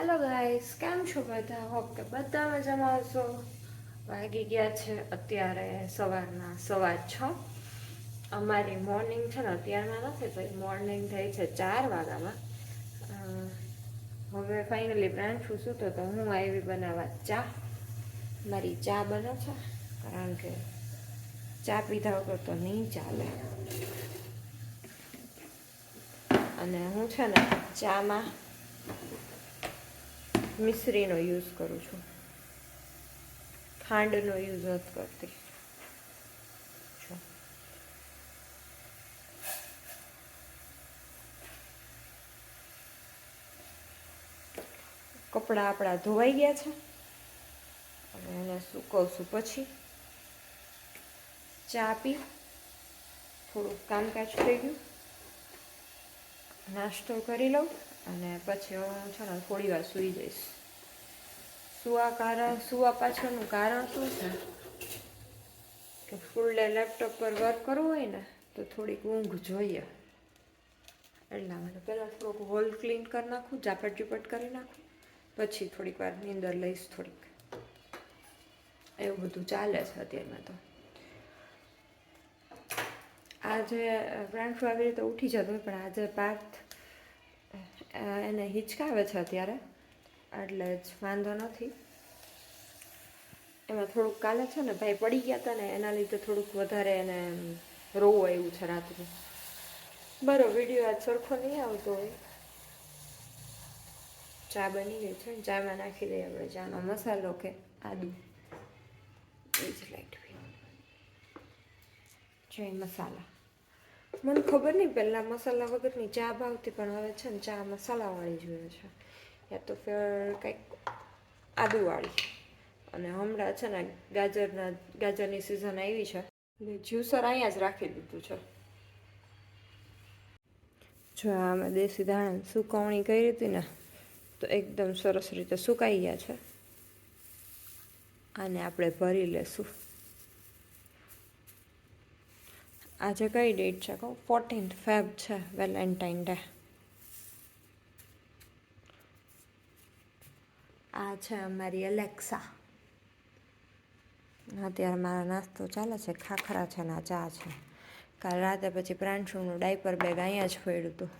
Hello guys, કેમ છો બધા? હોપ કે બધા મજામાં હશો. વાગી ગયા છે અત્યારે સવારના 6:15. અમારી મોર્નિંગ છે ને અત્યારમાં નથી થઈ, મોર્નિંગ થઈ છે 4 વાગ્યામાં. હવે ફાઇનલી પ્રાંશુ સૂતો તો હું આવી બનાવવા ચા. મારી ચા બને છે કારણ કે ચા પીધા વગર તો નહીં ચાલે. અને હું છે ને ચામાં મિશ્રીનો યુઝ કરું છું, ખાંડનો યુઝ નથી કરતી. કપડાં આપણા ધોવાઈ ગયા છે અને એને સૂકવશું. પછી ચા પી, થોડુંક કામકાજ થઈ ગયું, નાસ્તો કરી લઉં અને પછી હું છે ને થોડી વાર સૂઈ જઈશ. સૂવા પાછળનું કારણ શું છે કે ફૂલ ડે લેપટોપ પર વર્ક કરવું હોય ને તો થોડીક ઊંઘ જોઈએ. એટલા માટે પહેલાં થોડુંક હોલ ક્લીન કરી નાખું, ઝાપટ ઝૂપટ કરી નાખું, પછી થોડીક વાર નીંદર લઈશ. થોડીક એવું બધું ચાલે છે અત્યારમાં. તો આજે પ્રાંશુ આવી રીતે ઉઠી જતો હોય, પણ આજે પાર્થ એને હિંચકાવે છે અત્યારે, એટલે જ વાંધો નથી. એમાં થોડુંક કાલે છે ને ભાઈ પડી ગયા હતા ને એના લીધે થોડુંક વધારે એને રોવું આવ્યું છે રાત્રે. બરો વિડીયો આજ સરખો નહીં આવતો હોય. ચા બની ગઈ છે, ચામાં નાખી દઈએ આપણે ચાનો મસાલો કે આદુ. એ જ લાઈટ ચાય મસાલા. મને ખબર નહીં પહેલાં મસાલા વગરની ચા ભાવતી, પણ હવે છે ને ચા મસાલાવાળી જોઈએ છે, યા તો ફેર કંઈક આદુવાળી. અને હમણાં છે ને ગાજરની સિઝન આવી છે એટલે જ્યુસર અહીંયા જ રાખી દીધું છે. જો આમાં દેશી ધાણા સુકવણી કરી હતી ને તો એકદમ સરસ રીતે સુકાઈ ગયા છે. આને આપણે ભરી લેશું. આજે કઈ ડેટ છે કહું? 14th Feb છે, વેલેન્ટાઇન ડે. આ છે અમારી એલેક્સા. અત્યારે મારો નાસ્તો ચાલે છે, ખાખરા છે ને ચા છે. કાલ રાતે પછી પ્રાંશુનું ડાયપર બેગ અહીંયા જ પડ્યું હતું.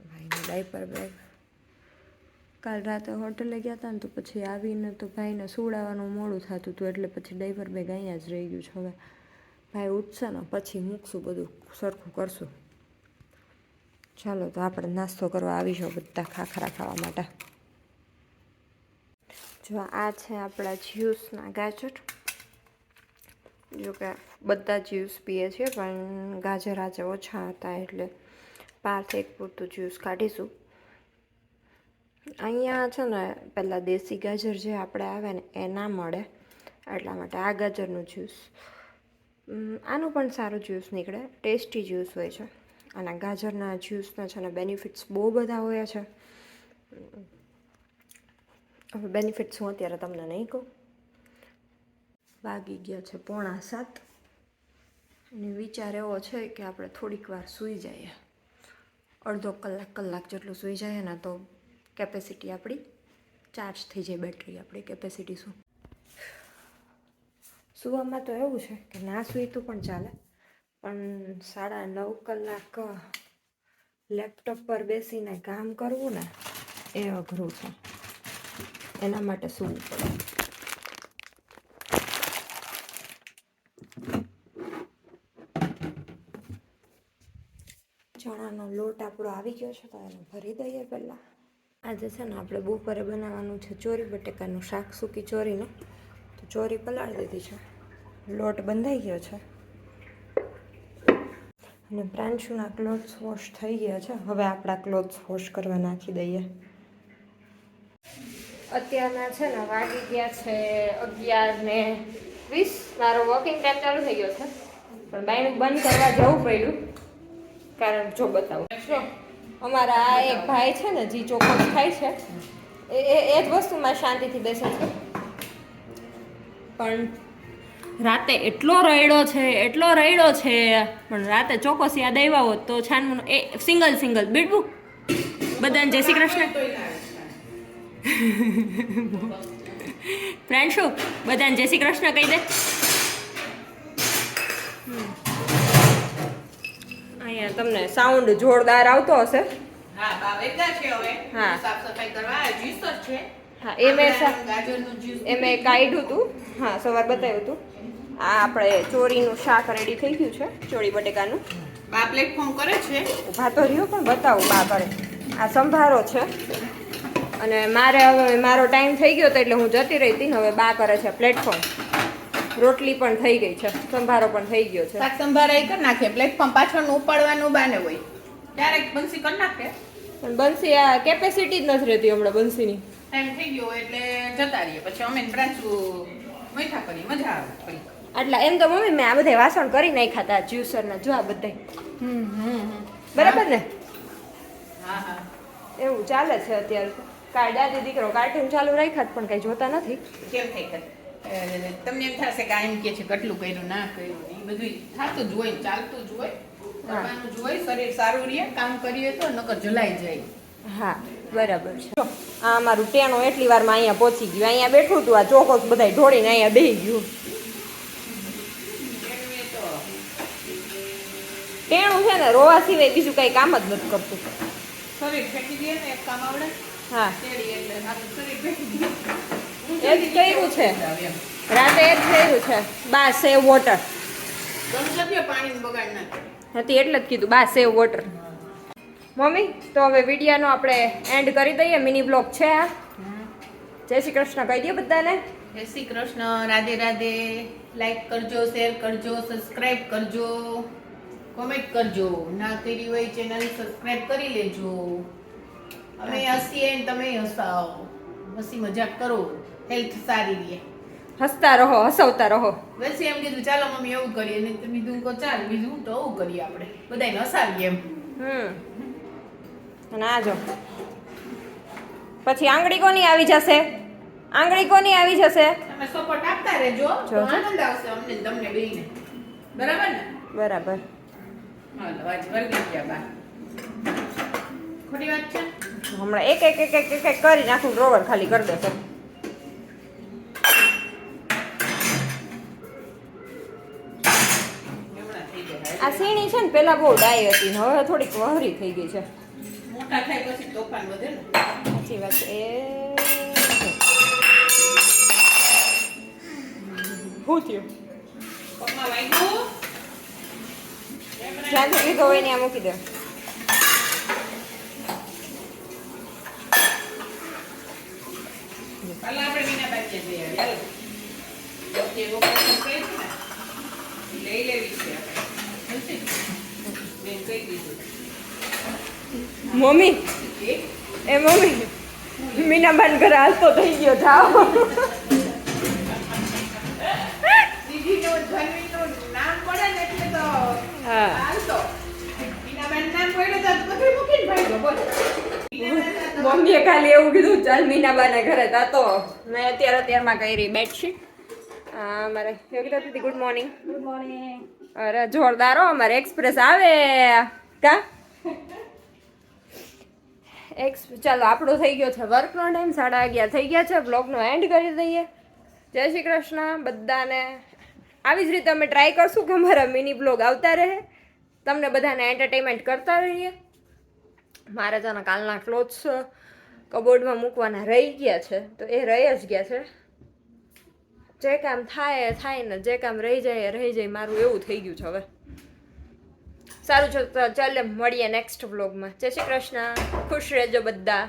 ભાઈનું ડાયપર બેગ કાલ રાતે હોટલે ગયા હતા ને તો પછી આવીને તો ભાઈને સુવડાવવાનું મોડું થતું હતું, એટલે પછી ડાયપર બેગ અહીંયા જ રહી ગયું છે. હવે ભાઈ ઉઠશે ને પછી મૂકશું, બધું સરખું કરશું. ચાલો તો આપણે નાસ્તો કરવા આવીશું બધા ખાખરા ખાવા માટે. જો આ છે આપણા જ્યુસના ગાજર. જો કે બધા જ્યુસ પીએ છીએ, પણ ગાજર આજે ઓછા હતા એટલે પાર્થ એક પૂરતું જ્યુસ કાઢીશું. અહીંયા છે ને પહેલાં દેશી ગાજર જે આપણે આવે ને એ ના મળે, એટલા માટે આ ગાજરનું જ્યુસ. આનું પણ સારું જ્યુસ નીકળે, ટેસ્ટી જ્યુસ હોય છે. અને ગાજરના જ્યુસના છે ને બેનિફિટ્સ બહુ બધા હોય છે. હવે બેનિફિટ્સ હું અત્યારે તમને નહીં કહું. વાગી ગયા છે 6:45 અને વિચાર એવો છે કે આપણે થોડીક વાર સૂઈ જઈએ. અડધો કલાક જેટલું સૂઈ જાય ને તો કેપેસિટી આપણી ચાર્જ થઈ જાય, બેટરી આપણી કેપેસિટી. સૂવામાં તો એવું છે કે ના સૂઈતું પણ ચાલે, પણ 9.5 કલાક લેપટોપ પર બેસીને કામ કરવું ને એ અઘરું છે. એના માટે સૂવું પડે. ચણાનો લોટ આપણો આવી ગયો છે તો એને ભરી દઈએ પહેલાં. આજે છે ને આપણે બપોરે બનાવવાનું છે ચોરી બટેકાનું શાક, સૂકી ચોરીનું. તો ચોરી પલાળી દીધી છે, લોટ બંધાઈ ગયો છે અને પ્રાંશુના ક્લોથ્સ વોશ થઈ ગયા છે. હવે આપણા ક્લોથ્સ વોશ કરવા નાખી દઈએ. અત્યારના છે ને વાગી ગયા છે 11:20. મારો વોકિંગ ટાઈમ ચાલુ થઈ ગયો છે, પણ બાયણું બંધ કરવા જવું પડ્યું કારણ જો બતાવું. જો અમારા આ એક ભાઈ છે ને જે ચોખ્ખો ખાય છે એ જ વસ્તુમાં શાંતિથી બેસે છે, પણ રાતે એટલો રડ્યો છે પણ રાતે ચોક્કસ યાદ આવ્યા હોત તો છાનમું એ સિંગલ બીડવું બધાને જય શ્રી કૃષ્ણ. ફ્રેન્ડ શું બધાને જય શ્રી કૃષ્ણ કહી દે. અહીંયા તમને સાઉન્ડ જોરદાર આવતો હશે. હા બા વેચા છે હવે. હા. સાફ સફાઈ કરવા જ્યુસ જ છે. હા એ મેં ગાજરનું જ્યુસ એ મેં કાઢ્યું હતું. હા સવાર બતાવ્યું હતું. આ આપણે ચોરીનું શાક રેડી થઈ ગયું છે, ચોળી બટેકાનું. બા પ્લેટફોર્મ કરે છે. ઊભા તો રહ્યો પણ બતાવું બા કરે. આ સંભારો છે અને મારે હવે મારો ટાઈમ થઈ ગયો હતો એટલે હું જતી રહી હતી. હવે બા કરે છે પ્લેટફોર્મ. રોટલી પણ થઈ ગઈ છે, સંભારો પણ થઈ ગયો છે. શાક સંભારા એ કરી નાખે. પ્લેટફોર્મ પાછળનું ઉપાડવાનું બાને હોય ક્યારેક બંસી કરી નાખે. પણ બંસી આ કેપેસિટી જ નથી રહેતી હમણાં બંસીની. ટાઈમ થઈ ગયો હોય એટલે જતા રહીએ. પછી અમે બ્રાન્ચું મીઠા કરી મજા આવે થોડી. આટલા એમ તો મમ્મી મેં આ બધા વાસણ કરી નાખ્યા હતા જ્યુસરના. જો આ બધા બરાબર ને? હા હા એવું ચાલે છે અત્યારે તો. કાલ દાદી દીકરો કાર્ટૂન ચાલુ રાખ્યા પણ કઈ જોતા નથી. કેમ થઈ કરે તમને એમ થશે કે એમ કે છે કેટલું કર્યું ના કર્યું એ બધું થતું જ હોય, ચાલતું જ હોય, કરવાનું જ હોય. શરીર સારું રહે, કામ કરીએ તો નકર જલાઈ જાય. હા બરાબર છે. જો આ અમારું ટેણો એટલી વારમાં અહીંયા પહોંચી ગયું. અહીંયા બેઠું હતું, આ ચોકોસ બધા ઢોળીને અહીંયા બેસી ગયું. ટેણું છે ને રોવા સિવાય બીજું કઈ કામ જ નથી કરતું. શરીર ફેંકી દે ને એક કામ આવડે. હા તેડી એટલે આખું શરીર ફેંકી દે. એ જ કર્યું છે રાતે, એ જ કર્યું છે. બા સેવ વોટર ગમસભ્ય પાણી બગાડ ના કરે. હતી એટલે જ કીધું બા સેવ વોટર. મમ્મી તો હવે વિડીયોનો આપણે એન્ડ કરી દઈએ. મિની બ્લોગ છે આ. જય શ્રી કૃષ્ણ કહી દઈએ બધાને. જય શ્રી કૃષ્ણ, રાધે રાધે. લાઈક કરજો, શેર કરજો, સબસ્ક્રાઇબ કરજો, કોમેન્ટ કરજો. ના કરી હોય ચેનલ સબસ્ક્રાઇબ કરી લેજો. અમે હસીએ ને તમે હસાવો, હસી મજાક કરો, હેલ્થ સારી રહે. હસતા રહો, હસવતા રહો. બસ એમ કીધું ચાલો મમ્મી એવું કરીએ ને તો બીજું કહો ચાલ બીજું તો આવું કરીએ આપણે બધાને હસાવીએ એમ. અને આ જો પછી આંગળી કોની આવી જશે? આંગળી કોની આવી જશે? તમે સપોર્ટ આપતા રહેજો તો આનંદ આવશે અમને તમને બેયને. બરાબર ને? બરાબર. હાલો આજ વર્ગી ગયા બા. ખોટી વાત છે. હમણાં એક એક એક એક એક કરી નાખું, ડ્રોવર ખાલી કરી દેશે. એવડા થઈ ગયા. આ સીણી છે ને પેલા બહુ ડાય હતી ને હવે થોડીક વહરી થઈ ગઈ છે. મોટા થાય પછી તોફાન વધે ને. સાચી વાત છે. શું થયું? પગમાં વાગ્યું. જ્યાંથી લીધો હોય ત્યાં મૂકી દે. કાલે આપણે વિના બાકી જઈએ. ચાલો. જે ઓપરેશન કર્યું છે ને લઈ લેવી છે આપણે. મેં કહી દીધું. મમ્મી એ મમ્મી મીનાબાન ઘરે હાલતો થઈ ગયો. જાઓ. દીદીનું ધનવીનું નામ પડે ને એટલે તો હા. હાલતો. મીનાબાન નામ પડ્યું તો બધું મૂકીને ભાગ્યો બોલ. મમ્મીએ ખાલી એવું કીધું ચાલ મીનાબાના ઘરે તાતો મેં અત્યારમાં કરી બેડશીટ. મારે યોગિતા દીદી ગુડ મોર્નિંગ. Good morning. અરે જોરદાર હો, અમારે એક્સપ્રેસ આવે કા ચાલો આપણો થઈ ગયો છે વર્કનો ટાઈમ. 11:30 થઈ ગયા છે. બ્લોગનો એન્ડ કરી દઈએ. જય શ્રી કૃષ્ણ બધાને. આવી જ રીતે અમે ટ્રાય કરશું કે અમારા મિની બ્લોગ આવતા રહે, તમને બધાને એન્ટરટેનમેન્ટ કરતા રહીએ. મારે જાણે કાલના ક્લોથ્સ કબોર્ડમાં મૂકવાના રહી ગયા છે તો એ રહી જ ગયા છે. જે કામ થાય થાય ને જે કામ રહી જાય મારું એવું થઈ ગયું છે હવે. સારું છે તો ચાલો મળીએ નેક્સ્ટ બ્લોગમાં. જય શ્રી કૃષ્ણ. ખુશ રહેજો બધા.